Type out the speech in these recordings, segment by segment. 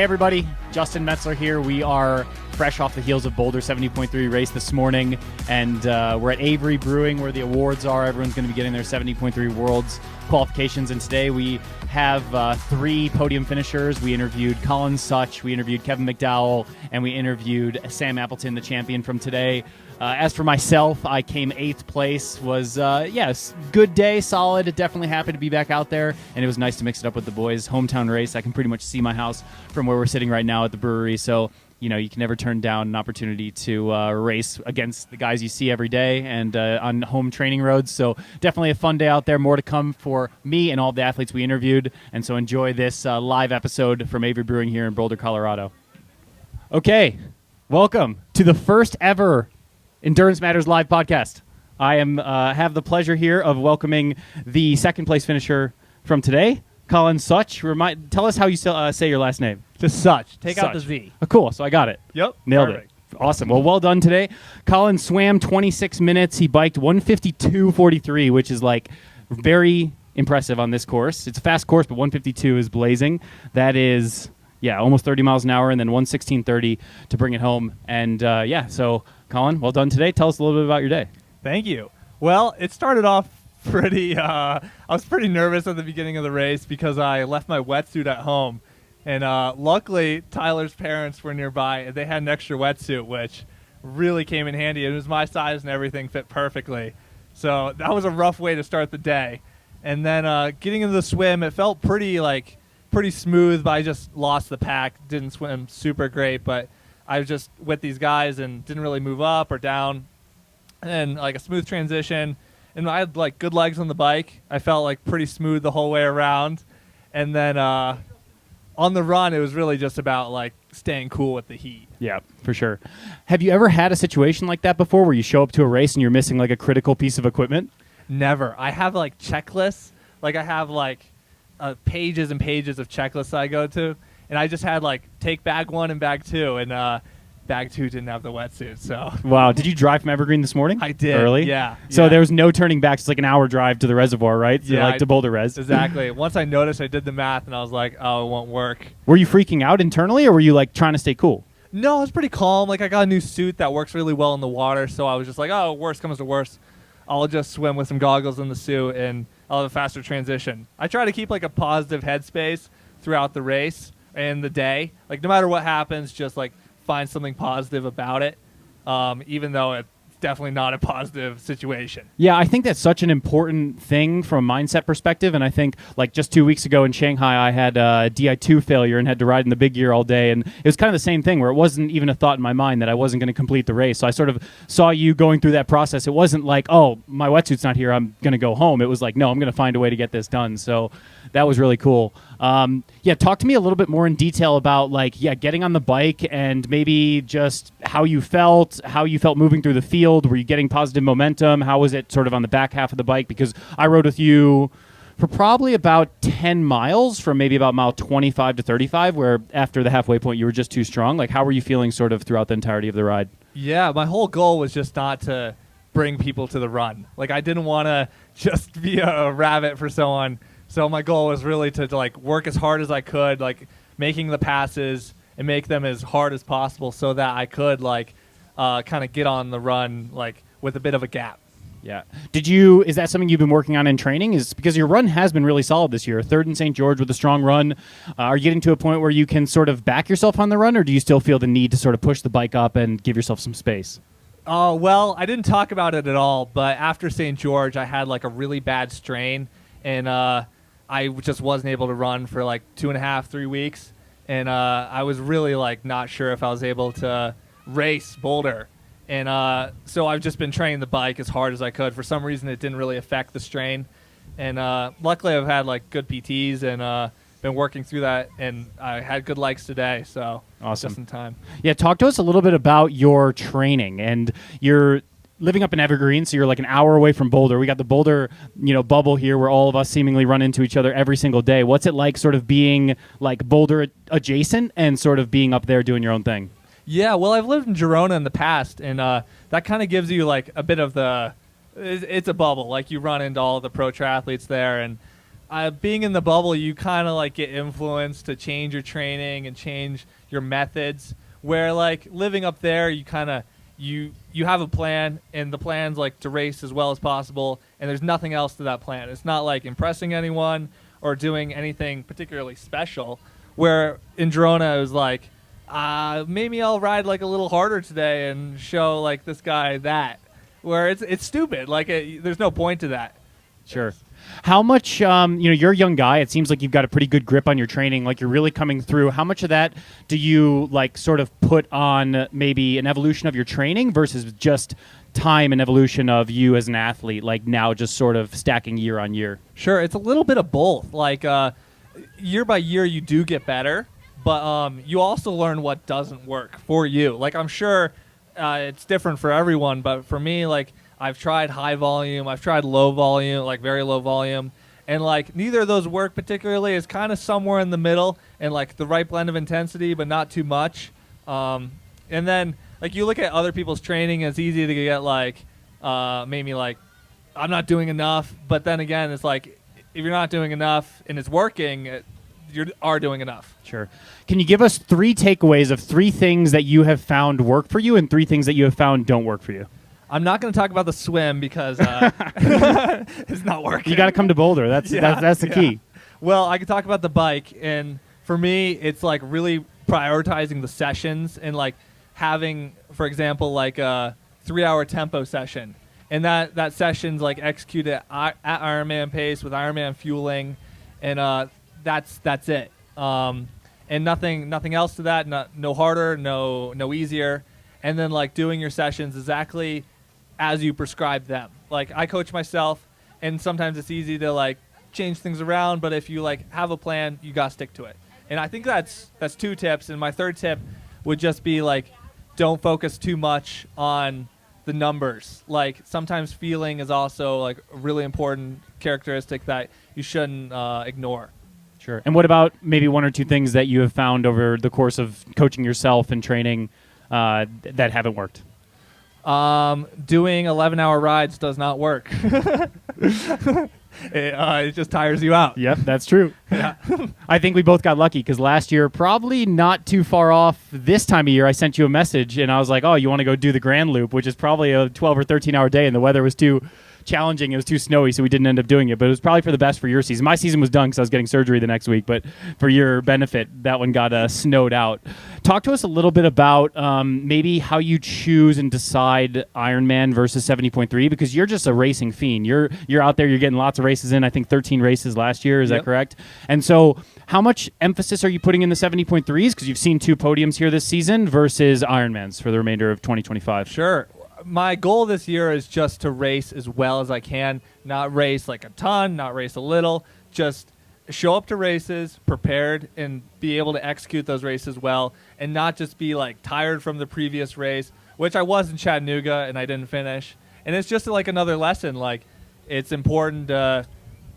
Hey everybody, Justin Metzler here. We are fresh off the heels of Boulder 70.3 race this morning, and we're at Avery Brewing where the awards are. Everyone's going to be getting their 70.3 Worlds qualifications, and today we have three podium finishers. We interviewed Colin Szuch, we interviewed Kevin McDowell, and we interviewed Sam Appleton, the champion from today. As for myself, I came 8th place. Was, yes, good day, solid. Definitely happy to be back out there, and it was nice to mix it up with the boys. Hometown race. I can pretty much see my house from where we're sitting right now at the brewery, so you know you can never turn down an opportunity to race against the guys you see every day and on home training roads. So definitely a fun day out there. More to come for me and all the athletes we interviewed, and so enjoy this live episode from Avery Brewing here in Boulder, Colorado. Okay, welcome to the first ever Endurance Matters live podcast. I am have the pleasure here of welcoming the second place finisher from today, Colin Szuch. Tell us how you say your last name. Just Szuch. Take Szuch. out the Z. Oh, cool. So I got it. Yep. Nailed Perfect. it. Awesome. Well done today. Colin swam 26 minutes. He biked 152.43, which is like very impressive on this course. It's a fast course, but 152 is blazing. That is, almost 30 miles an hour, and then 116.30 to bring it home. And so Colin, well done today. Tell us a little bit about your day. Thank you. Well, it started off pretty, I was pretty nervous at the beginning of the race because I left my wetsuit at home. And luckily, Tyler's parents were nearby, and they had an extra wetsuit, which really came in handy. It was my size and everything fit perfectly. So that was a rough way to start the day. And then getting into the swim, it felt pretty smooth, but I just lost the pack. Didn't swim super great, but I was just with these guys and didn't really move up or down. And like a smooth transition. And I had like good legs on the bike. I felt like pretty smooth the whole way around. And then on the run, it was really just about like staying cool with the heat. Yeah, for sure. Have you ever had a situation like that before where you show up to a race and you're missing like a critical piece of equipment? Never. I have like checklists. Like I have like pages and pages of checklists I go to. And I just had like take bag 1 and bag 2, and bag 2 didn't have the wetsuit. So wow, did you drive from Evergreen this morning? I did. Early? Yeah. So there was no turning back. It's like an hour drive to the reservoir, right? Yeah, to Boulder Res. Exactly. Once I noticed, I did the math, and I was like, oh, it won't work. Were you freaking out internally, or were you like trying to stay cool? No, I was pretty calm. Like I got a new suit that works really well in the water, so I was just like, oh, worst comes to worst, I'll just swim with some goggles in the suit, and I'll have a faster transition. I try to keep like a positive headspace throughout the race and the day. Like no matter what happens, just like find something positive about it, even though it's definitely not a positive situation. Yeah, I think that's such an important thing from a mindset perspective, and I think like just 2 weeks ago in Shanghai, I had a Di2 failure and had to ride in the big gear all day, and it was kind of the same thing where it wasn't even a thought in my mind that I wasn't going to complete the race. So I sort of saw you going through that process. It wasn't like, oh, my wetsuit's not here, I'm going to go home. It was like, no, I'm going to find a way to get this done. So that was really cool. Talk to me a little bit more in detail about getting on the bike and maybe just how you felt moving through the field. Were you getting positive momentum? How was it sort of on the back half of the bike? Because I rode with you for probably about 10 miles from maybe about mile 25 to 35, where after the halfway point you were just too strong. Like, how were you feeling sort of throughout the entirety of the ride? Yeah, my whole goal was just not to bring people to the run. Like, I didn't want to just be a rabbit for someone. So my goal was really to like work as hard as I could, like making the passes and make them as hard as possible so that I could like kind of get on the run like with a bit of a gap. Yeah. Is that something you've been working on in training? Is because your run has been really solid this year. 3rd in St. George with a strong run. Are you getting to a point where you can sort of back yourself on the run, or do you still feel the need to sort of push the bike up and give yourself some space? Well, I didn't talk about it at all, but after St. George, I had like a really bad strain, and I just wasn't able to run for like 2.5, 3 weeks. And I was really like not sure if I was able to race Boulder. And so I've just been training the bike as hard as I could. For some reason, it didn't really affect the strain. And luckily, I've had like good PTs and been working through that. And I had good legs today, so awesome. Just in time. Yeah, talk to us a little bit about your training. And you're living up in Evergreen, so you're like an hour away from Boulder. We got the Boulder, bubble here where all of us seemingly run into each other every single day. What's it like sort of being like Boulder adjacent and sort of being up there doing your own thing? Yeah, well, I've lived in Girona in the past, and that kind of gives you like a bit of it's a bubble. Like you run into all the pro triathletes there, and being in the bubble, you kind of like get influenced to change your training and change your methods. Where like living up there, you kind of you have a plan, and the plan's like to race as well as possible, and there's nothing else to that plan. It's not like impressing anyone or doing anything particularly special. Where in Girona, it was like, maybe I'll ride like a little harder today and show like this guy that. Where it's stupid. Like there's no point to that. Sure. How much, you're a young guy. It seems like you've got a pretty good grip on your training. Like you're really coming through. How much of that do you like sort of put on maybe an evolution of your training versus just time and evolution of you as an athlete, like now just sort of stacking year on year? Sure. It's a little bit of both. Like year by year, you do get better, but you also learn what doesn't work for you. Like I'm sure it's different for everyone, but for me, like I've tried high volume, I've tried low volume, like very low volume, and like neither of those work particularly. It's kind of somewhere in the middle and like the right blend of intensity, but not too much. And then like you look at other people's training, it's easy to get like maybe like I'm not doing enough, but then again, it's like if you're not doing enough and it's working, you are doing enough. Sure. Can you give us 3 takeaways of 3 things that you have found work for you and 3 things that you have found don't work for you? I'm not going to talk about the swim because it's not working. You got to come to Boulder. That's the key. Well, I can talk about the bike, and for me, it's like really prioritizing the sessions and like having, for example, like a 3-hour tempo session, and that session's like executed at Ironman pace with Ironman fueling, and that's it. And nothing else to that. No harder, no easier, and then like doing your sessions exactly as you prescribe them. Like I coach myself, and sometimes it's easy to like change things around, but if you like have a plan, you gotta stick to it. And I think that's 2 tips. And my 3rd tip would just be like, don't focus too much on the numbers. Like sometimes feeling is also like a really important characteristic that you shouldn't ignore. Sure. And what about maybe 1 or 2 things that you have found over the course of coaching yourself and training that haven't worked? Doing 11-hour rides does not work. It just tires you out. Yep, that's true. Yeah. I think we both got lucky because last year, probably not too far off this time of year, I sent you a message and I was like, oh, you want to go do the Grand Loop, which is probably a 12 or 13-hour day, and the weather was too challenging. It was too snowy, so we didn't end up doing it. But it was probably for the best for your season. My season was done because I was getting surgery the next week. But for your benefit, that one got snowed out. Talk to us a little bit about maybe how you choose and decide Ironman versus 70.3, because you're just a racing fiend. You're out there. You're getting lots of races in. I think 13 races last year. Is that correct? And so how much emphasis are you putting in the 70.3s? Because you've seen 2 podiums here this season versus Ironmans for the remainder of 2025. Sure. My goal this year is just to race as well as I can, not race like a ton, not race a little, just show up to races prepared and be able to execute those races well, and not just be like tired from the previous race, which I was in Chattanooga and I didn't finish. And it's just like another lesson. Like it's important to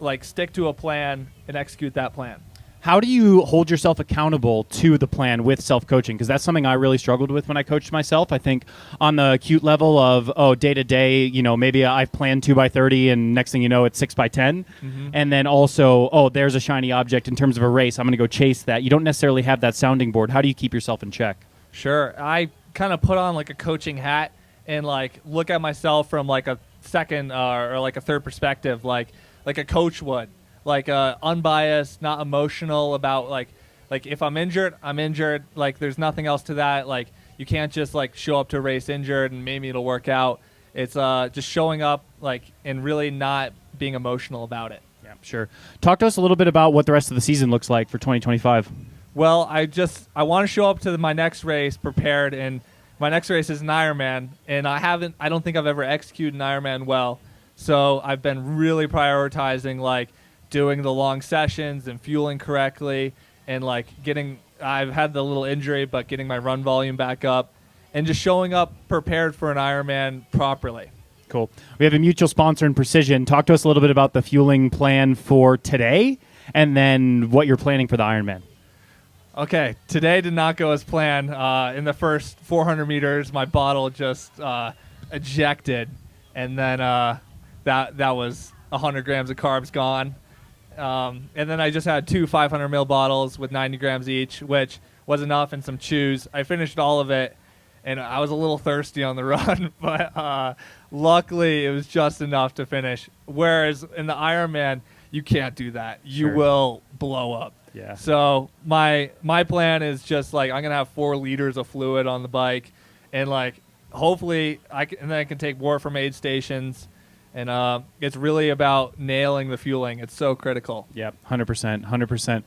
like stick to a plan and execute that plan. How do you hold yourself accountable to the plan with self-coaching? Because that's something I really struggled with when I coached myself. I think on the acute level of, day to day, maybe I've planned 2x30 and next thing you know, it's 6x10. Mm-hmm. And then also, there's a shiny object in terms of a race. I'm going to go chase that. You don't necessarily have that sounding board. How do you keep yourself in check? Sure. I kind of put on like a coaching hat and like look at myself from like a second or like a third perspective, like a coach would. Like unbiased, not emotional about like if I'm injured, I'm injured. Like there's nothing else to that. Like you can't just like show up to a race injured and maybe it'll work out. It's just showing up like and really not being emotional about it. Yeah, sure. Talk to us a little bit about what the rest of the season looks like for 2025. Well, I want to show up to my next race prepared, and my next race is an Ironman, and I don't think I've ever executed an Ironman well. So I've been really prioritizing like doing the long sessions and fueling correctly, and like I've had the little injury, but getting my run volume back up and just showing up prepared for an Ironman properly. Cool. We have a mutual sponsor in Precision. Talk to us a little bit about the fueling plan for today and then what you're planning for the Ironman. Okay. Today did not go as planned. In the first 400 meters, my bottle just ejected, and then that was 100 grams of carbs gone. And then I just had 2 500 ml bottles with 90 grams each, which was enough, and some chews. I finished all of it, and I was a little thirsty on the run, but luckily it was just enough to finish. Whereas in the Ironman, you can't do that. You will blow up. Yeah. So my plan is just like I'm gonna have 4 liters of fluid on the bike, and like hopefully I can take more from aid stations. And it's really about nailing the fueling. It's so critical. Yep, 100%, 100%.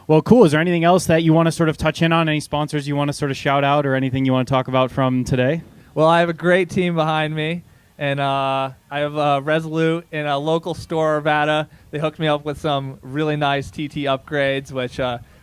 Well, cool. Is there anything else that you want to sort of touch in on? Any sponsors you want to sort of shout out, or anything you want to talk about from today? Well, I have a great team behind me, and I have Resolute in a local store, Nevada. They hooked me up with some really nice TT upgrades, which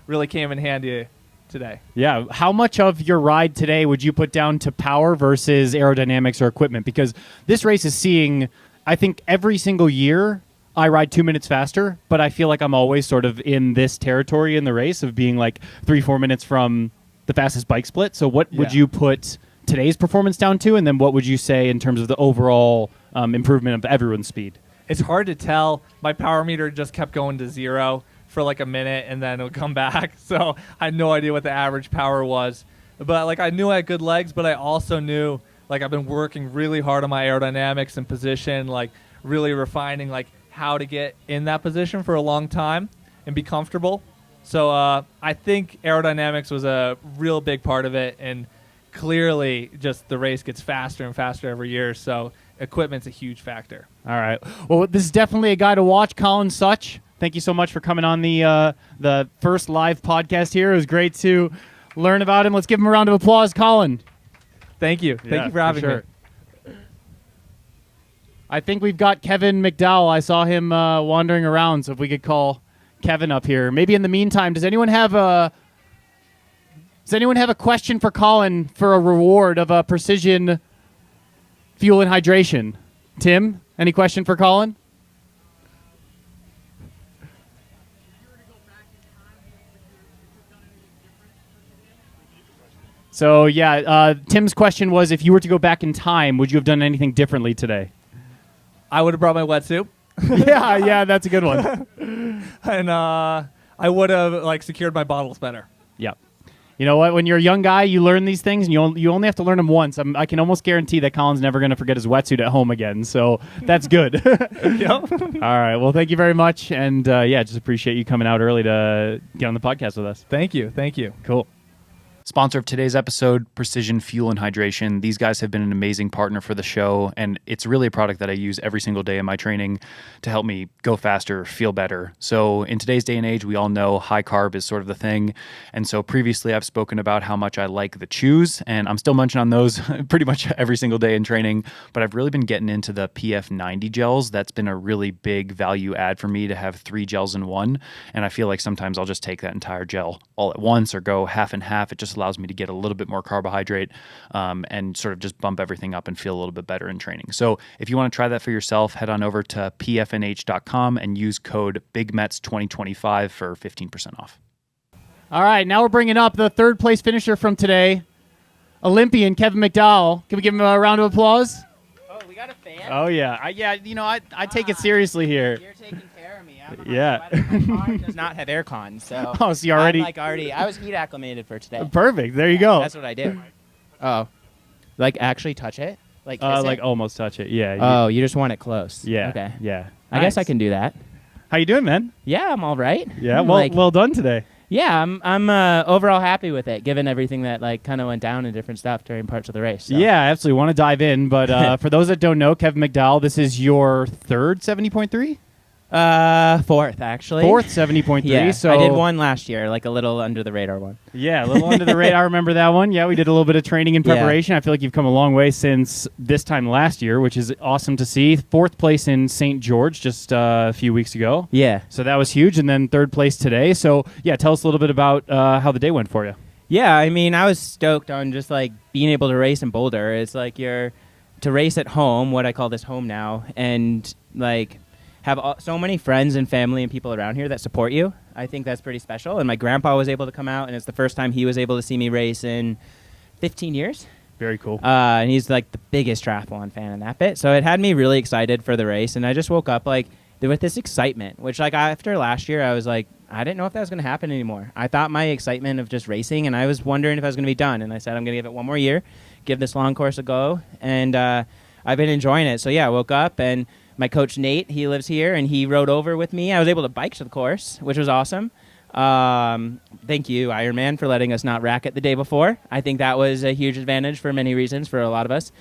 really came in handy today. Yeah. How much of your ride today would you put down to power versus aerodynamics or equipment? Because this race is seeing, I think, every single year I ride 2 minutes faster, but I feel like I'm always sort of in this territory in the race of being like 3-4 minutes from the fastest bike split. So what would you put today's performance down to, and then what would you say in terms of the overall improvement of everyone's speed? It's hard to tell. My power meter just kept going to 0 for like a minute, and then it would come back. So I had no idea what the average power was. But like I knew I had good legs, but I also knew like I've been working really hard on my aerodynamics and position, like really refining like how to get in that position for a long time and be comfortable. So I think aerodynamics was a real big part of it, and clearly just the race gets faster and faster every year, so equipment's a huge factor. All right. Well, this is definitely a guy to watch, Colin Szuch. Thank you so much for coming on the first live podcast here. It was great to learn about him. Let's give him a round of applause, Colin. Thank you. Thank you for having me. I think we've got Kevin McDowell. I saw him wandering around, so if we could call Kevin up here. Maybe in the meantime, does anyone have a question for Colin for a reward of a precision fuel and hydration? Tim, any question for Colin? So, Tim's question was, if you were to go back in time, would you have done anything differently today? I would have brought my wetsuit. yeah, that's a good one. And I would have like secured my bottles better. Yeah. You know what? When you're a young guy, you learn these things, and you only have to learn them once. I can almost guarantee that Colin's never going to forget his wetsuit at home again, so that's good. Yep. All right. Well, thank you very much, and just appreciate you coming out early to get on the podcast with us. Thank you. Thank you. Cool. Sponsor of today's episode, Precision Fuel and Hydration. These guys have been an amazing partner for the show, and it's really a product that I use every single day in my training to help me go faster, feel better. So in today's day and age, we all know high carb is sort of the thing. And so previously I've spoken about how much I like the chews, and I'm still munching on those pretty much every single day in training, but I've really been getting into the PF90 gels. That's been a really big value add for me to have 3 gels in one. And I feel like sometimes I'll just take that entire gel all at once or go half and half. It just allows me to get a little bit more carbohydrate and sort of just bump everything up and feel a little bit better in training. So if you want to try that for yourself, head on over to pfnh.com and use code BigMetz2025 for 15% off. All right, now we're bringing up the third place finisher from today, Olympian Kevin McDowell. Can we give him a round of applause? Oh, we got a fan? Oh, yeah. I take it seriously here. You're taking care of me. Yeah. My car does not have aircon, so Oh, so you already... I was heat acclimated for today. Perfect. There you go. That's what I do. Oh. Like, actually touch it? Like, kiss it? Almost touch it. Yeah. Oh, you just want it close. Yeah. Okay. Yeah. I guess I can do that. How you doing, man? Yeah, I'm all right. Yeah. Well done today. Yeah, I'm overall happy with it, given everything that kind of went down and different stuff during parts of the race. So. Yeah, absolutely. Want to dive in, but for those that don't know, Kevin McDowell, this is your third 70.3? Fourth, actually. Fourth 70.3. Yeah, so I did one last year, like a little under the radar one. Yeah, a little under the radar. I remember that one. Yeah, we did a little bit of training and preparation. I feel like you've come a long way since this time last year, which is awesome to see. Fourth place in St. George just a few weeks ago. Yeah. So that was huge. And then third place today. So, yeah, tell us a little bit about how the day went for you. Yeah, I mean, I was stoked on just, being able to race in Boulder. It's like to race at home, what I call this home now, and, have so many friends and family and people around here that support you. I think that's pretty special. And my grandpa was able to come out, and it's the first time he was able to see me race in 15 years. Very cool. And he's the biggest triathlon fan in that bit. So it had me really excited for the race. And I just woke up with this excitement, which like after last year, I was like, I didn't know if that was going to happen anymore. I thought my excitement of just racing, and I was wondering if I was going to be done. And I said, I'm going to give it one more year, give this long course a go. And I've been enjoying it. So yeah, I woke up and my coach Nate, he lives here, and he rode over with me. I was able to bike to the course, which was awesome. Thank you, Ironman, for letting us not racket the day before. I think that was a huge advantage for many reasons for a lot of us.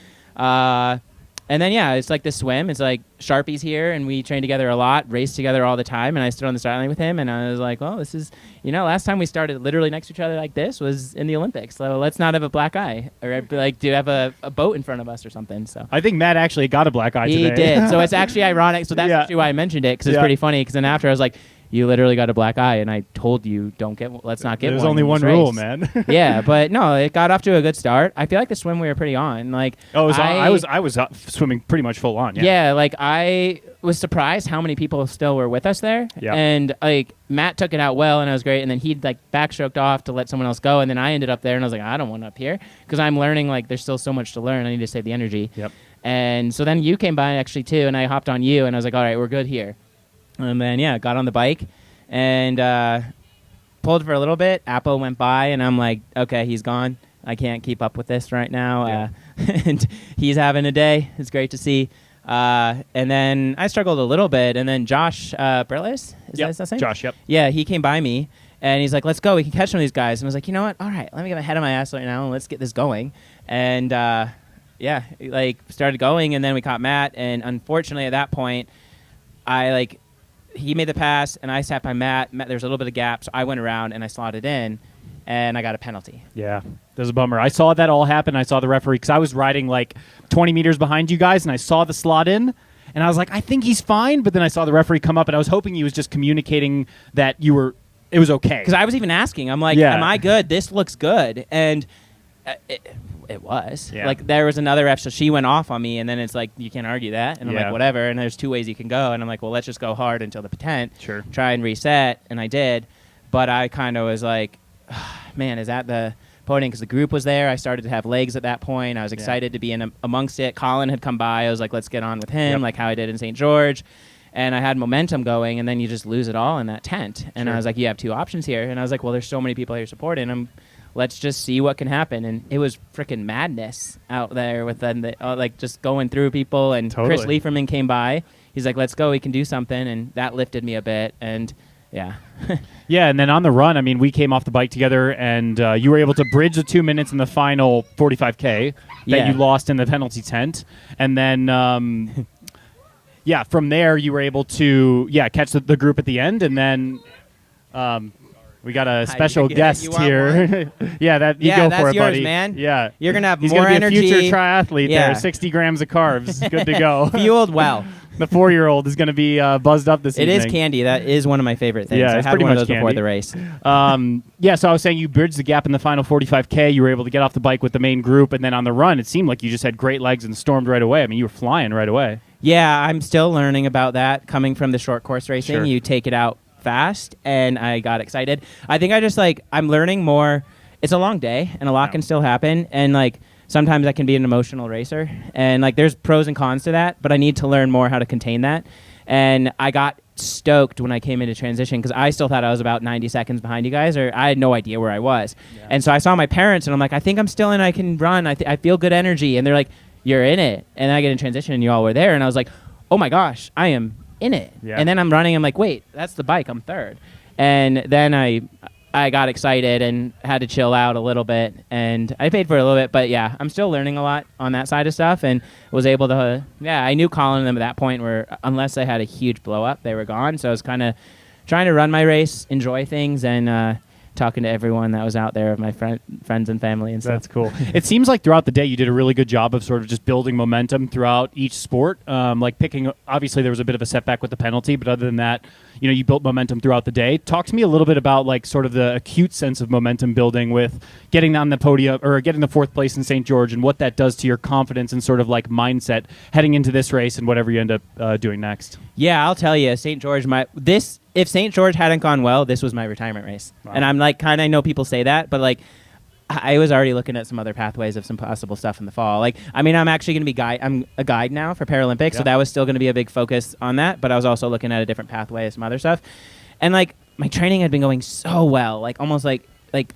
And then, yeah, it's like the swim. It's like Sharpie's here, and we train together a lot, race together all the time. And I stood on the start line with him, and I was like, well, this is, last time we started literally next to each other like this was in the Olympics. So let's not have a black eye, or like do have a boat in front of us or something. So I think Matt actually got a black eye today. He did. So it's actually ironic. So that's actually why I mentioned it, because it's pretty funny. Because then after I was like, you literally got a black eye, and I told you let's not get one. There's only one rule, man. Yeah, but no, it got off to a good start. I feel like the swim we were pretty on. Like, I was swimming pretty much full on. Yeah, like I was surprised how many people still were with us there. Yeah. And like Matt took it out well, and it was great. And then he'd like backstroked off to let someone else go, and then I ended up there, and I was like, I don't want up here because I'm learning. Like, there's still so much to learn. I need to save the energy. Yep. And so then you came by actually too, and I hopped on you, and I was like, all right, we're good here. And then got on the bike. And pulled for a little bit. Apple went by, and I'm like, okay, he's gone. I can't keep up with this right now. Yeah. And he's having a day. It's great to see. And then I struggled a little bit, and then Josh Brillis, is that his name? Josh, yep. Yeah, he came by me, and he's like, let's go. We can catch some of these guys. And I was like, you know what? All right, let me get my head on my ass right now, and let's get this going. And, started going, and then we caught Matt. And unfortunately, at that point, he made the pass, and I sat by Matt. There was a little bit of gap, so I went around, and I slotted in, and I got a penalty. Yeah, that was a bummer. I saw that all happen. I saw the referee, because I was riding like 20 meters behind you guys, and I saw the slot in, and I was like, I think he's fine, but then I saw the referee come up, and I was hoping he was just communicating that it was okay. Because I was even asking. I'm like, am I good? This looks good. And it was. Yeah. Like, there was another ref, so she went off on me, and then it's like, you can't argue that. And I'm like, whatever. And there's two ways you can go. And I'm like, well, let's just go hard until the patent. Sure. Try and reset. And I did. But I kind of was like, man, is that the podium? Because the group was there. I started to have legs at that point. I was excited to be amongst it. Colin had come by. I was like, let's get on with him, like how I did in St. George. And I had momentum going, and then you just lose it all in that tent. And I was like, you have two options here. And I was like, well, there's so many people here supporting him. Let's just see what can happen. And it was freaking madness out there with them, just going through people. And totally. Chris Lieferman came by. He's like, let's go. We can do something. And that lifted me a bit. And yeah. Yeah, and then on the run, I mean, we came off the bike together, and you were able to bridge the 2 minutes in the final 45K that you lost in the penalty tent. And then, from there, you were able to, catch the group at the end. And then we got a special guest here. Go for that's it, yours, buddy. Man. Yeah. You're going to have He's more gonna be energy. a future triathlete there. 60 grams of carbs. Good to go. Fueled well. The 4-year-old is going to be buzzed up this evening. It is candy. That is one of my favorite things. Yeah, I it's had pretty one of much those before candy. the race. So I was saying you bridged the gap in the final 45K. You were able to get off the bike with the main group, and then on the run, it seemed like you just had great legs and stormed right away. I mean, you were flying right away. Yeah, I'm still learning about that. Coming from the short course racing, Sure. you take it out fast, and I got excited. I think I'm learning more. It's a long day, and a lot can still happen, and sometimes I can be an emotional racer, and there's pros and cons to that, but I need to learn more how to contain that. And I got stoked when I came into transition because I still thought I was about 90 seconds behind you guys, or I had no idea where I was. Yeah. And so I saw my parents, and I'm like, I think I'm still in. I can run. I feel good energy. And they're like, you're in it. And I get in transition, and you all were there, and I was like, oh my gosh, I am in it. Yeah. And then I'm running. I'm like, wait, that's the bike. I'm third. And then I got excited and had to chill out a little bit, and I paid for it a little bit, but yeah, I'm still learning a lot on that side of stuff, and was able to, I knew Colin and them at that point where unless I had a huge blow up, they were gone, so I was kind of trying to run my race, enjoy things, and talking to everyone that was out there of my friends and family and stuff. That's cool. It seems like throughout the day you did a really good job of sort of just building momentum throughout each sport. Obviously there was a bit of a setback with the penalty, but other than that, you built momentum throughout the day. Talk to me a little bit about sort of the acute sense of momentum building with getting on the podium or getting the fourth place in St. George, and what that does to your confidence and sort of mindset heading into this race and whatever you end up doing next. Yeah, I'll tell you, St. George, if St. George hadn't gone well, this was my retirement race. Wow. And I'm I know people say that, but I was already looking at some other pathways of some possible stuff in the fall. Like, I mean, I'm actually going to be I'm a guide now for Paralympics, so that was still going to be a big focus on that. But I was also looking at a different pathway, some other stuff, and like my training had been going so well, like almost like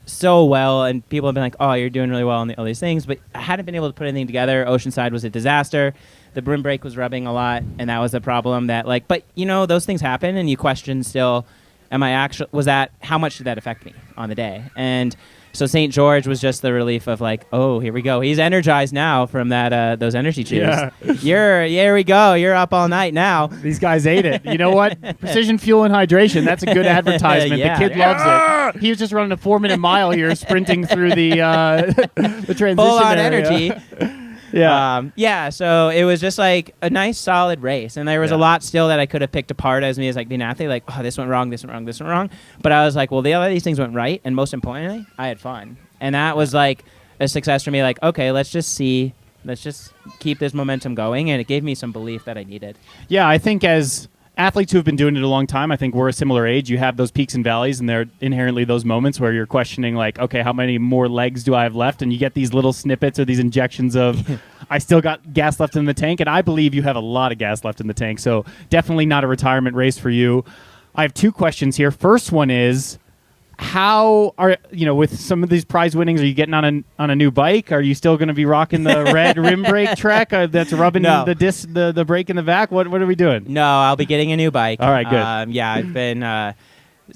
so well, and people have been like, "Oh, you're doing really well on all these things," but I hadn't been able to put anything together. Oceanside was a disaster. The brim brake was rubbing a lot, and that was a problem. That like, but you know, those things happen, and you question still. How much did that affect me on the day? And so St. George was just the relief of like, oh, here we go. He's energized now from that those energy chews. Yeah. Here we go. You're up all night now. These guys ate it. You know what? Precision fuel and hydration. That's a good advertisement. Yeah. The kid loves it. He was just running a 4-minute mile here, sprinting through the transition Full on area. energy. So it was just like a nice solid race, and there was a lot still that I could have picked apart as me as like being an athlete, like, oh, this went wrong, this went wrong, this went wrong. But I was like, well, the other these things went right, and most importantly, I had fun, and that was like a success for me. Like, okay, let's just keep this momentum going, and it gave me some belief that I needed. Yeah, I think as athletes who have been doing it a long time, I think we're a similar age. You have those peaks and valleys, and they're inherently those moments where you're questioning, like, okay, how many more legs do I have left? And you get these little snippets or these injections of, I still got gas left in the tank, and I believe you have a lot of gas left in the tank. So definitely not a retirement race for you. I have 2 questions here. First one is, how are with some of these prize winnings? Are you getting on a new bike? Are you still going to be rocking the red rim brake Trek that's rubbing the disc, the brake in the back? What are we doing? No, I'll be getting a new bike. All right, good. Yeah, I've been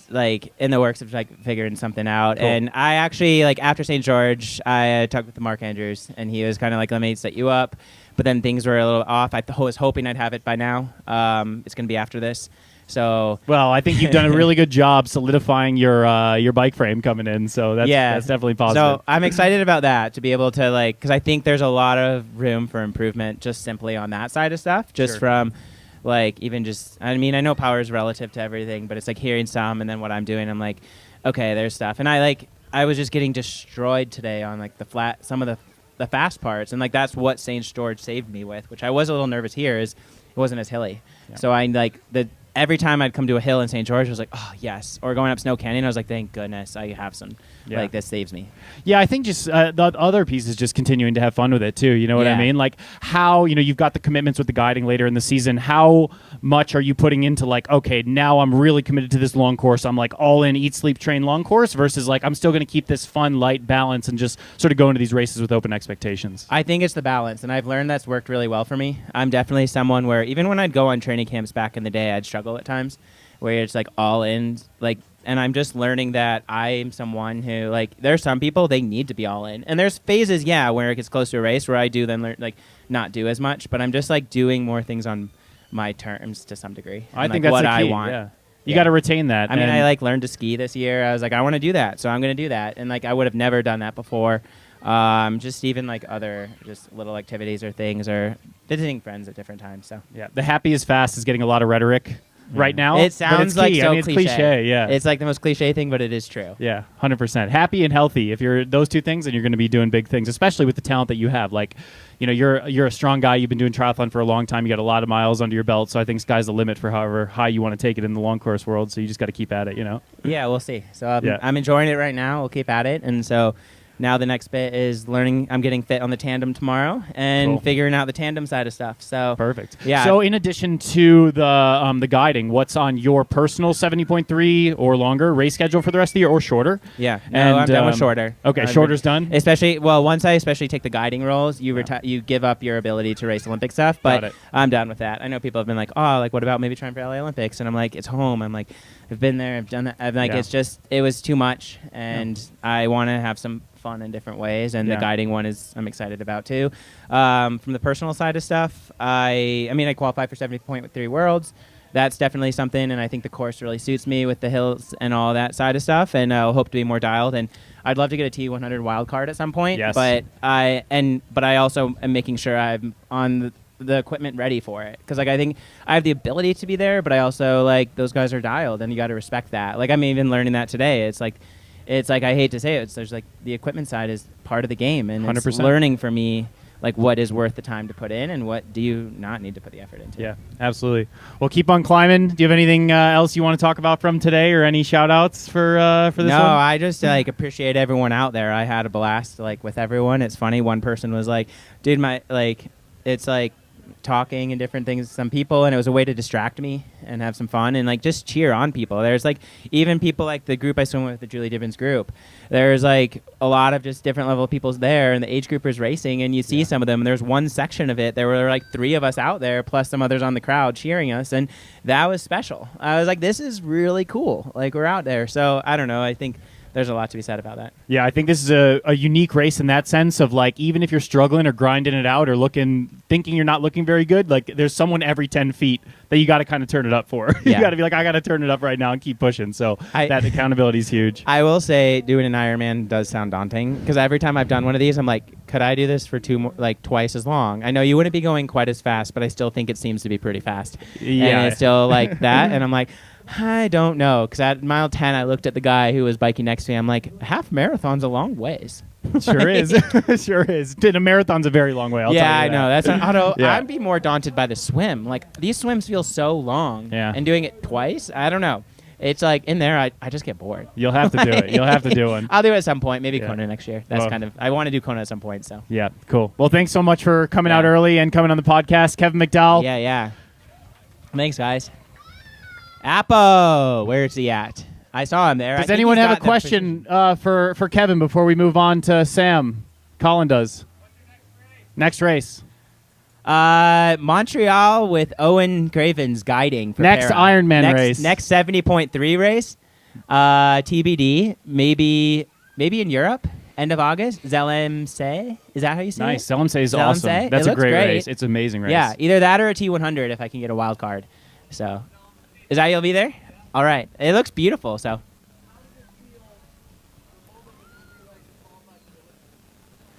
like in the works of like figuring something out, Cool. and I actually like after St. George, I talked with Mark Andrews, and he was kind of like, "Let me set you up," but then things were a little off. I was hoping I'd have it by now. It's going to be after this. So well, I think you've done a really good job solidifying your bike frame coming in. So that's definitely positive. So I'm excited about that, to be able to like, because I think there's a lot of room for improvement just simply on that side of stuff. Just from like even just, I mean, I know power is relative to everything, but it's like hearing some and then what I'm doing, I'm like, okay, there's stuff. And I was just getting destroyed today on like some of the fast parts, and like that's what St. George saved me with, which I was a little nervous here, is it wasn't as hilly. Yeah. So I like every time I'd come to a hill in St. George, I was like, oh, yes. Or going up Snow Canyon, I was like, thank goodness I have some. Yeah. Like, this saves me. Yeah, I think just the other piece is just continuing to have fun with it, too. You know what I mean? Like, how, you've got the commitments with the guiding later in the season. How much are you putting into, like, okay, now I'm really committed to this long course. I'm, like, all in, eat, sleep, train long course versus, like, I'm still going to keep this fun, light balance and just sort of go into these races with open expectations. I think it's the balance, and I've learned that's worked really well for me. I'm definitely someone where even when I'd go on training camps back in the day, I'd struggle at times, where it's, like, all in, like, and I'm just learning that I'm someone who, like, there's some people, they need to be all in. And there's phases, where it gets close to a race where I do then learn, like, not do as much. But I'm just, like, doing more things on my terms to some degree. I think like, that's what the key. I want. Yeah. You got to retain that. I mean, I, like, learned to ski this year. I was like, I want to do that, so I'm going to do that. And, like, I would have never done that before. Just even, like, other just little activities or things or visiting friends at different times. So yeah, the happy is fast is getting a lot of rhetoric. Right now, it sounds like so it's cliche. Yeah, it's like the most cliche thing, but it is true. Yeah, 100%. Happy and healthy. If you're those 2 things, then you're going to be doing big things, especially with the talent that you have. Like, you're a strong guy. You've been doing triathlon for a long time. You got a lot of miles under your belt. So I think sky's the limit for however high you want to take it in the long course world. So you just got to keep at it. Yeah, we'll see. So I'm enjoying it right now. We'll keep at it, and so. Now the next bit is learning. I'm getting fit on the tandem tomorrow and figuring out the tandem side of stuff. So perfect. Yeah. So in addition to the guiding, what's on your personal 70.3 or longer race schedule for the rest of the year, or shorter? Yeah. No, I'm done with shorter. Okay, shorter's done. Once I take the guiding roles, you give up your ability to race Olympic stuff. But I'm done with that. I know people have been like, oh, like what about maybe trying for LA Olympics? And I'm like, it's home. I'm like, I've been there. I've done that. I'm like, it was too much, and I want to have some fun in different ways, and the guiding one I'm excited about too. From the personal side of stuff, I qualified for 70.3 Worlds. That's definitely something, and I think the course really suits me with the hills and all that side of stuff, and I'll hope to be more dialed, and I'd love to get a T100 wild card at some point. Yes. But I also am making sure I'm on the equipment ready for it, because like I think I have the ability to be there, but I also like those guys are dialed, and you got to respect that. Like I'm even learning that today. It's like I hate to say it, there's like the equipment side is part of the game, and 100%. It's learning for me like what is worth the time to put in and what do you not need to put the effort into. Yeah, absolutely. Well, keep on climbing. Do you have anything else you want to talk about from today, or any shout outs for this one? No, I just like appreciate everyone out there. I had a blast like with everyone. It's funny. One person was like, dude, it's like talking and different things to some people, and it was a way to distract me and have some fun and like just cheer on people. There's like even people like the group I swim with, the Julie Dibbins group, there's like a lot of just different level of people's there, and the age groupers racing, and you see some of them, and there's one section of it there were like 3 of us out there plus some others on the crowd cheering us, and that was special. I was like, this is really cool, like we're out there. So I don't know, I think there's a lot to be said about that. Yeah, I think this is a unique race in that sense of like, even if you're struggling or grinding it out or thinking you're not looking very good, like there's someone every 10 feet that you got to kind of turn it up for. You got to be like, I got to turn it up right now and keep pushing. So that accountability is huge. I will say doing an Ironman does sound daunting, because every time I've done one of these, I'm like, could I do this for twice as long? I know you wouldn't be going quite as fast, but I still think it seems to be pretty fast. Yeah. And it's still like that. And I'm like, I don't know, because at mile 10, I looked at the guy who was biking next to me. I'm like, half marathon's a long ways. Sure is. Sure is. A marathon's a very long way. I'll tell you I know. That's I'd be more daunted by the swim. Like, these swims feel so long. Yeah. And doing it twice, I don't know. It's like in there, I just get bored. You'll have to do it. You'll have to do one. I'll do it at some point. Maybe Kona next year. That's I want to do Kona at some point. So. Yeah, cool. Well, thanks so much for coming out early and coming on the podcast, Kevin McDowell. Yeah. Thanks, guys. Appo, where's he at? I saw him there. Does anyone have a question for Kevin before we move on to Sam? Colin does. Next race. Montreal with Owen Cravens guiding for next Para. Ironman race. Next 70.3 race. TBD. Maybe in Europe. End of August. Zelensee. Is that how you say it? Nice. Zelensee is awesome. That's a great race. It's an amazing race. Yeah, either that or a T100 if I can get a wild card. So, is that you'll be there? All right. It looks beautiful. So.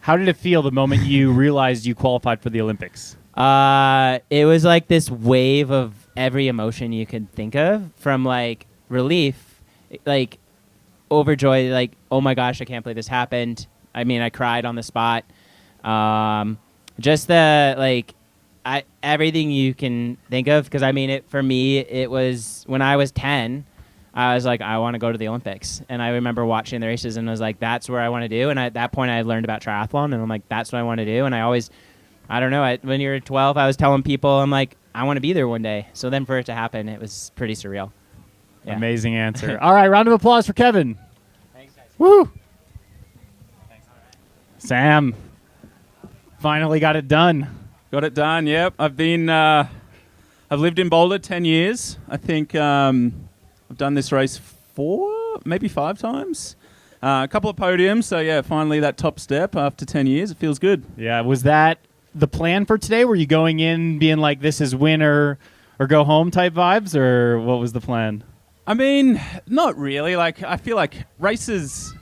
How did it feel the moment you realized you qualified for the Olympics? It was like this wave of every emotion you could think of, from like relief, like overjoy, like, oh my gosh, I can't believe this happened. I mean, I cried on the spot. Just the like, everything you can think of. Because I mean, for me, it was when I was 10. I was like, I want to go to the Olympics. And I remember watching the races and was like, that's where I want to do. And at that point, I learned about triathlon. And I'm like, that's what I want to do. And I don't know, when you're 12, I was telling people, I'm like, I want to be there one day. So then for it to happen, it was pretty surreal. Yeah. Amazing answer. All right, round of applause for Kevin. Thanks, guys. Woo! Thanks. Sam, finally got it done. Got it done, yep. I've lived in Boulder 10 years. I think I've done this race 4, maybe 5 times. A couple of podiums, so yeah, finally that top step after 10 years. It feels good. Yeah, was that the plan for today? Were you going in being like, this is win or go home type vibes, or what was the plan? I mean, not really. Like, I feel like races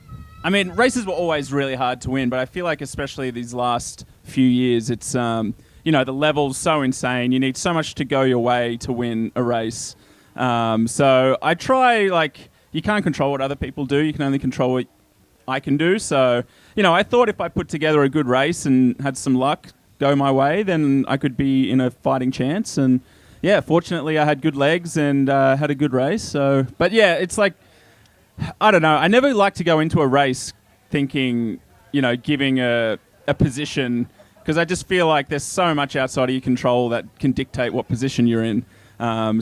were always really hard to win, but I feel like especially these last few years, it's, the level's so insane. You need so much to go your way to win a race. So I try, you can't control what other people do. You can only control what I can do. So, I thought if I put together a good race and had some luck go my way, then I could be in a fighting chance. And yeah, fortunately I had good legs and had a good race. So, but yeah, it's like, I don't know. I never like to go into a race thinking, giving a position, because I just feel like there's so much outside of your control that can dictate what position you're in.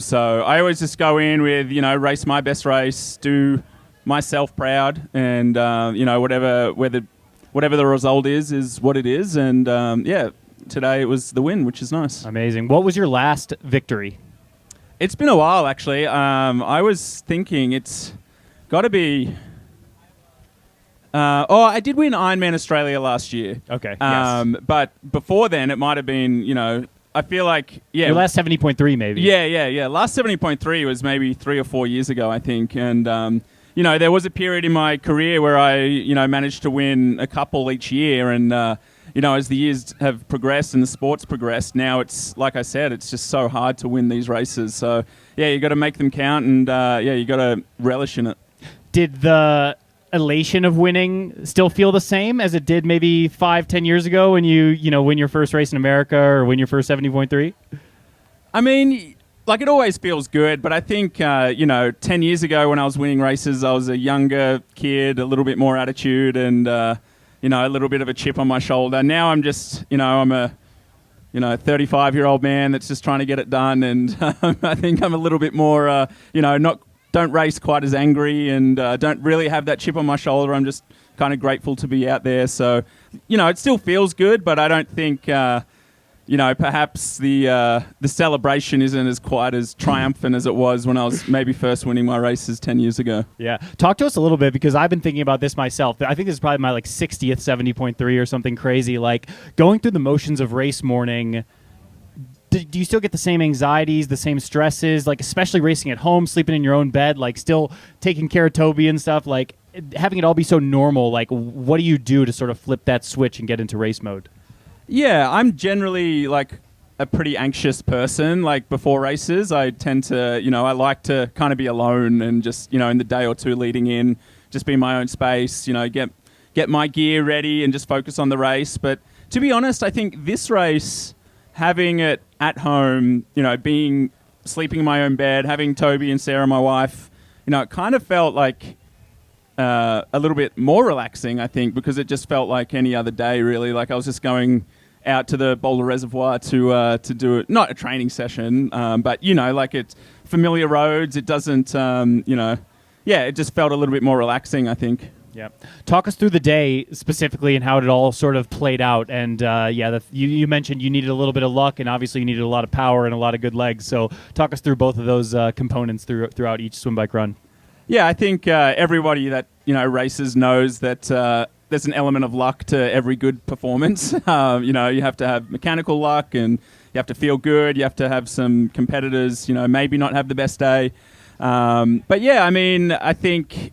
So I always just go in with, race my best race, do myself proud, and, whatever the result is what it is. And, today it was the win, which is nice. Amazing. What was your last victory? It's been a while, actually. I was thinking it's got to be... I did win Ironman Australia last year. Okay, yes. But before then, it might have been, I feel like, yeah. Your last 70.3 maybe. Yeah. Last 70.3 was maybe 3 or 4 years ago, I think. And, there was a period in my career where I, managed to win a couple each year. And, as the years have progressed and the sport's progressed, now it's, like I said, it's just so hard to win these races. So, yeah, you got to make them count and, you got to relish in it. Did the elation of winning still feel the same as it did maybe 5-10 years ago when you win your first race in America or win your first 70.3? I mean, like, it always feels good, but I think, 10 years ago when I was winning races, I was a younger kid, a little bit more attitude and, a little bit of a chip on my shoulder. Now I'm just, I'm a 35-year-old man that's just trying to get it done, and I think I'm a little bit more, don't race quite as angry and don't really have that chip on my shoulder. I'm just kind of grateful to be out there. So, it still feels good, but I don't think, perhaps the celebration isn't as quite as triumphant as it was when I was maybe first winning my races 10 years ago. Yeah. Talk to us a little bit, because I've been thinking about this myself. I think this is probably my 60th 70.3 or something crazy. Like, going through the motions of race morning, do you still get the same anxieties, the same stresses, like especially racing at home, sleeping in your own bed, like still taking care of Toby and stuff, like having it all be so normal? Like, what do you do to sort of flip that switch and get into race mode? Yeah, I'm generally like a pretty anxious person. Like, before races, I tend to, I like to kind of be alone and just, in the day or two leading in, just be in my own space, get my gear ready and just focus on the race. But to be honest, I think this race, having it at home, sleeping in my own bed, having Toby and Sarah, my wife, it kind of felt like a little bit more relaxing, I think, because it just felt like any other day, really. Like, I was just going out to the Boulder Reservoir to do it, not a training session, but, like, it's familiar roads. It doesn't, it just felt a little bit more relaxing, I think. Yeah. Talk us through the day specifically and how it all sort of played out. And you mentioned you needed a little bit of luck, and obviously you needed a lot of power and a lot of good legs. So talk us through both of those components throughout each swim bike run. Yeah, I think everybody that races knows that there's an element of luck to every good performance. You have to have mechanical luck, and you have to feel good. You have to have some competitors, maybe not have the best day. But yeah, I mean, I think.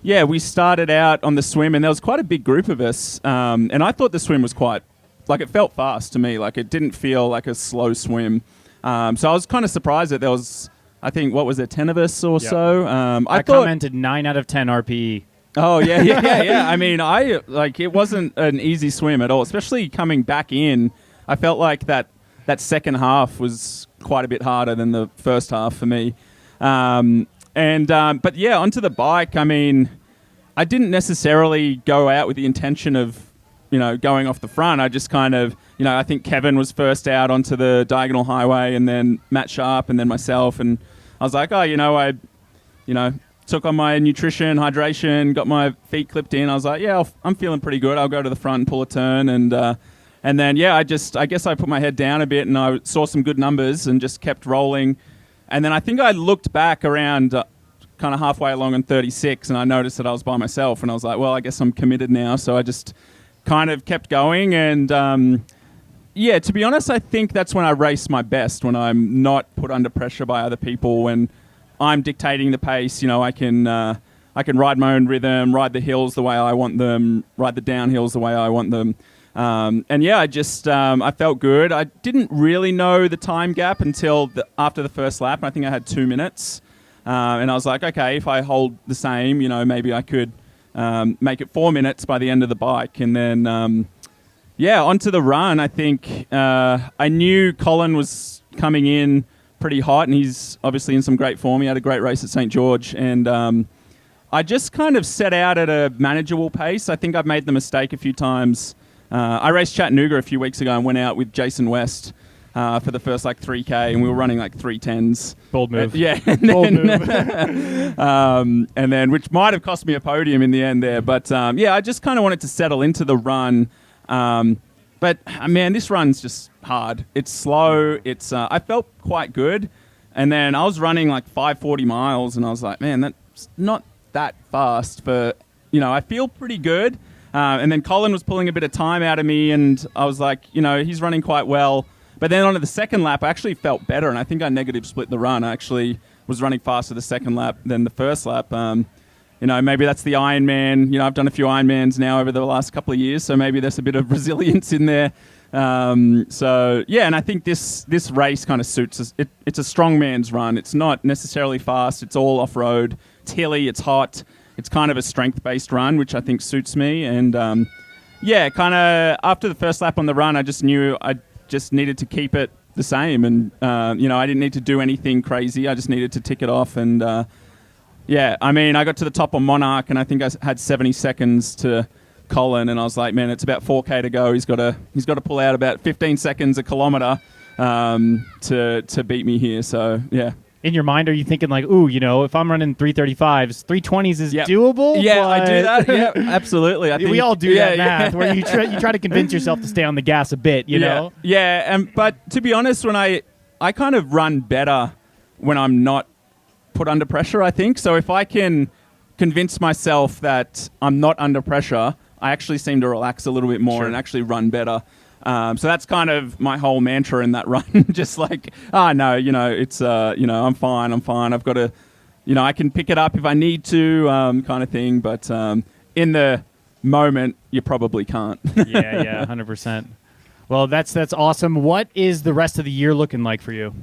We started out on the swim, and there was quite a big group of us. And I thought the swim was it felt fast to me. Like, it didn't feel like a slow swim. So I was kind of surprised that there was, I think, 10 of us or so. I thought, commented 9 out of 10 RPE. Oh, yeah. I mean, it wasn't an easy swim at all, especially coming back in. I felt like that second half was quite a bit harder than the first half for me. But yeah, onto the bike, I mean, I didn't necessarily go out with the intention of, going off the front. I just kind of, I think Kevin was first out onto the diagonal highway, and then Matt Sharp, and then myself. And I was like, I took on my nutrition, hydration, got my feet clipped in. I was like, I'm feeling pretty good. I'll go to the front and pull a turn. And then, I guess I put my head down a bit, and I saw some good numbers and just kept rolling. And then I think I looked back around kind of halfway along on 36, and I noticed that I was by myself, and I was like, well, I guess I'm committed now. So I just kind of kept going. And to be honest, I think that's when I race my best, when I'm not put under pressure by other people, when I'm dictating the pace. I can ride my own rhythm, ride the hills the way I want them, ride the downhills the way I want them. I felt good. I didn't really know the time gap until after the first lap. I think I had 2 minutes. And I was like, okay, if I hold the same, maybe I could make it 4 minutes by the end of the bike. And then, onto the run, I think I knew Colin was coming in pretty hot, and he's obviously in some great form. He had a great race at St. George. And I just kind of set out at a manageable pace. I think I've made the mistake a few times. I raced Chattanooga a few weeks ago and went out with Jason West for the first 3K, and we were running 3:10s. Bold move. Bold move. And then, which might have cost me a podium in the end there. But I just kind of wanted to settle into the run. But man, this run's just hard. It's slow. I felt quite good. And then I was running 540 miles, and I was like, man, that's not that fast for, I feel pretty good. And then Colin was pulling a bit of time out of me, and I was like, he's running quite well. But then onto the second lap, I actually felt better, and I think I negative split the run. I actually was running faster the second lap than the first lap. Maybe that's the Ironman. I've done a few Ironmans now over the last couple of years, so maybe there's a bit of resilience in there. And I think this race kind of suits us. It's a strongman's run. It's not necessarily fast. It's all off-road. It's hilly. It's hot. it's kind of a strength-based run, which I think suits me. And kind of after the first lap on the run, I just knew I just needed to keep it the same. And, I didn't need to do anything crazy. I just needed to tick it off. And, I got to the top on Monarch, and I think I had 70 seconds to Colin, and I was like, man, it's about 4K to go. He's got to pull out about 15 seconds a kilometer to beat me here. So, yeah. In your mind, are you thinking like, ooh, if I'm running 3:35s, 3:20s is doable? Yeah, I do that. Yeah, absolutely. I think we all do that math where you try to convince yourself to stay on the gas a bit, you know? Yeah, but to be honest, when I kind of run better when I'm not put under pressure, I think. So if I can convince myself that I'm not under pressure, I actually seem to relax a little bit more and actually run better. So that's kind of my whole mantra in that run. Just like, it's, I'm fine. I've got to, I can pick it up if I need to, kind of thing. But in the moment, you probably can't. Yeah, 100%. Well, that's awesome. What is the rest of the year looking like for you?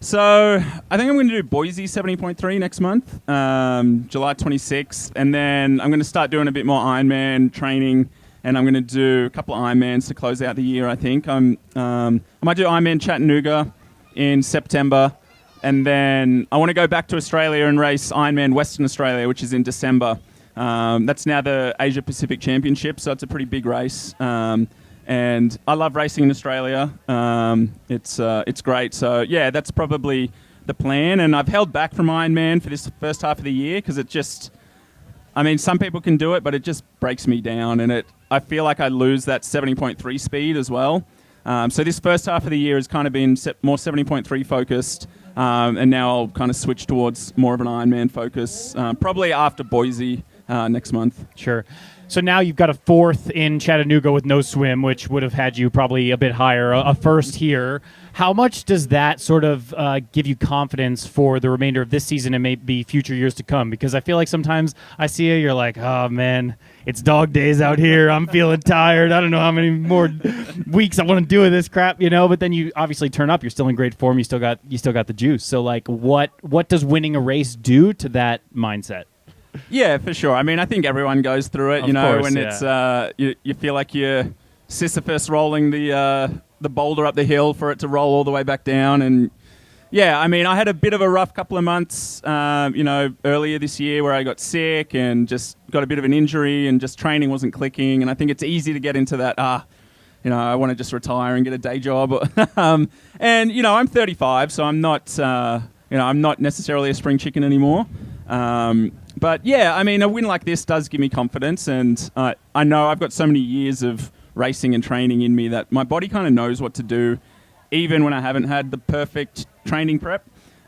So I think I'm going to do Boise 70.3 next month, July 26th. And then I'm going to start doing a bit more Ironman training. And I'm going to do a couple of Ironmans to close out the year, I think. I might do Ironman Chattanooga in September. And then I want to go back to Australia and race Ironman Western Australia, which is in December. That's now the Asia Pacific Championship, so it's a pretty big race. And I love racing in Australia. It's great. So, yeah, that's probably the plan. And I've held back from Ironman for this first half of the year because it just... some people can do it, but it just breaks me down, and I feel like I lose that 70.3 speed as well. So this first half of the year has kind of been more 70.3 focused, and now I'll kind of switch towards more of an Ironman focus, probably after Boise next month. Sure. So now you've got a fourth in Chattanooga with no swim, which would have had you probably a bit higher, a first here. How much does that sort of give you confidence for the remainder of this season and maybe future years to come? Because I feel like sometimes I see you, you're like, oh, man, it's dog days out here. I'm feeling tired. I don't know how many more weeks I want to do with this crap, But then you obviously turn up. You're still in great form. You still got the juice. So, like, what does winning a race do to that mindset? Yeah, for sure. I think everyone goes through it, it's you feel like you're Sisyphus rolling the boulder up the hill for it to roll all the way back down. And yeah, I had a bit of a rough couple of months, earlier this year where I got sick and just got a bit of an injury and just training wasn't clicking. And I think it's easy to get into that, I want to just retire and get a day job. And, I'm 35, so I'm not, I'm not necessarily a spring chicken anymore. But yeah, a win like this does give me confidence, and I know I've got so many years of racing and training in me that my body kind of knows what to do, even when I haven't had the perfect training prep.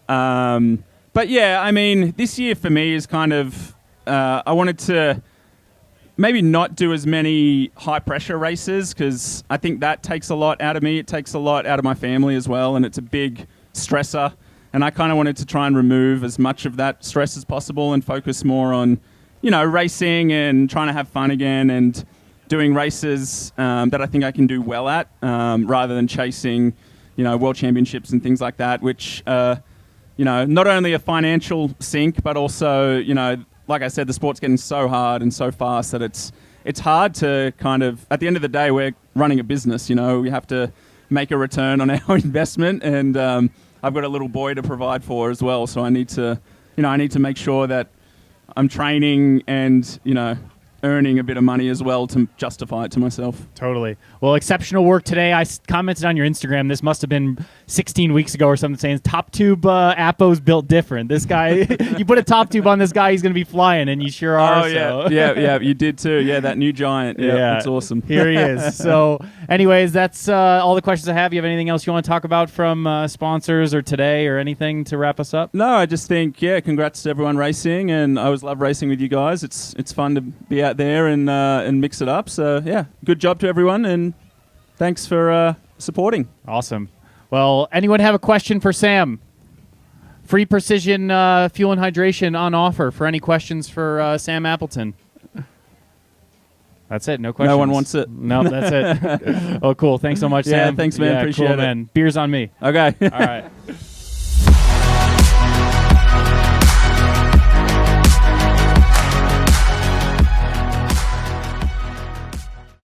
But yeah, this year for me is kind of, I wanted to maybe not do as many high pressure races because I think that takes a lot out of me. It takes a lot out of my family as well, and it's a big stressor. And I kind of wanted to try and remove as much of that stress as possible and focus more on, racing and trying to have fun again and doing races that I think I can do well at rather than chasing, world championships and things like that, which, not only a financial sink, but also, like I said, the sport's getting so hard and so fast that it's hard to kind of, at the end of the day, we're running a business, we have to make a return on our investment, and I've got a little boy to provide for as well, so I need to make sure that I'm training and, earning a bit of money as well to justify it to myself. Totally. Well, exceptional work today. I commented on your Instagram. This must have been 16 weeks ago or something, saying top tube Appo's built different. This guy, you put a top tube on this guy, he's going to be flying, and you sure are. Oh, yeah. Yeah, you did too. Yeah, that new giant. Yeah, that's awesome. Here he is. So anyways, that's all the questions I have. You have anything else you want to talk about from sponsors or today or anything to wrap us up? No, I just think, congrats to everyone racing, and I always love racing with you guys. It's fun to be out there and mix it up. So, yeah, good job to everyone, and thanks for supporting. Awesome. Well, anyone have a question for Sam? Free Precision Fuel and Hydration on offer for any questions for Sam Appleton. That's it. No questions. No one wants it. No, that's it. Oh, cool. Thanks so much, Sam. Yeah, thanks, man. Appreciate cool, it. Man. Beers on me. Okay. All right.